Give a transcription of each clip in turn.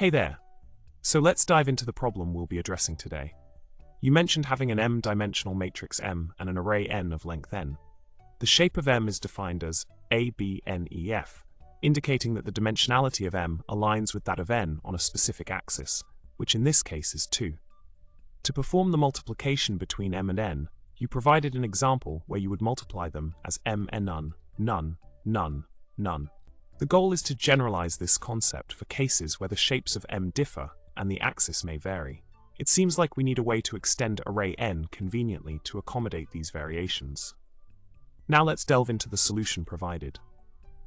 Hey there. So let's dive into the problem we'll be addressing today. You mentioned having an m-dimensional matrix M and an array n of length n. The shape of M is defined as A, B, N, E, F, indicating that the dimensionality of M aligns with that of n on a specific axis, which in this case is 2. To perform the multiplication between M and n, you provided an example where you would multiply them as M and none, none, none, none. The goal is to generalize this concept for cases where the shapes of M differ and the axis may vary. It seems like we need a way to extend array n conveniently to accommodate these variations. Now let's delve into the solution provided.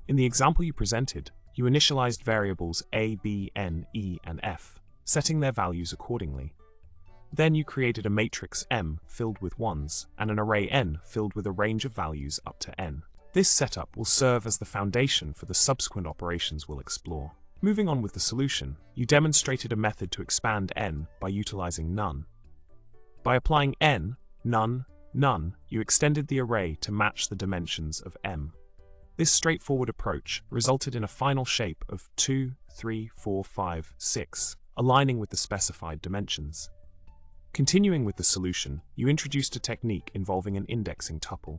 In the example you presented, you initialized variables a, b, n, e, and f, setting their values accordingly. Then you created a matrix M filled with 1s and an array n filled with a range of values up to n. This setup will serve as the foundation for the subsequent operations we'll explore. Moving on with the solution, you demonstrated a method to expand n by utilizing none. By applying n, none, none, you extended the array to match the dimensions of M. This straightforward approach resulted in a final shape of 2, 3, 4, 5, 6, aligning with the specified dimensions. Continuing with the solution, you introduced a technique involving an indexing tuple.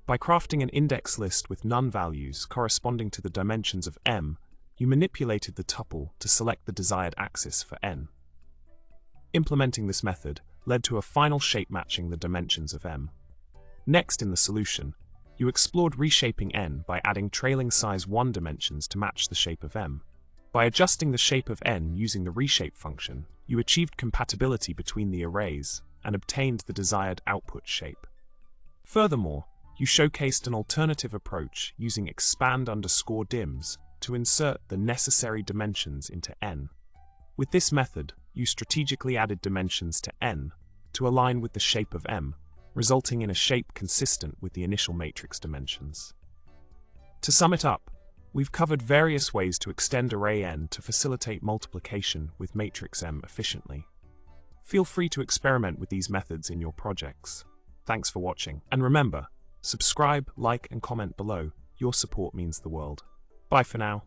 By crafting an index list with none values corresponding to the dimensions of M, you manipulated the tuple to select the desired axis for n. Implementing this method led to a final shape matching the dimensions of M. Next in the solution, you explored reshaping n by adding trailing size 1 dimensions to match the shape of M. By adjusting the shape of n using the reshape function, you achieved compatibility between the arrays and obtained the desired output shape. Furthermore, you showcased an alternative approach using expand_dims to insert the necessary dimensions into n. With this method, you strategically added dimensions to n to align with the shape of M, resulting in a shape consistent with the initial matrix dimensions. To sum it up, we've covered various ways to extend array n to facilitate multiplication with matrix M efficiently. Feel free to experiment with these methods in your projects. Thanks for watching, and remember, subscribe, like, and comment below. Your support means the world. Bye for now.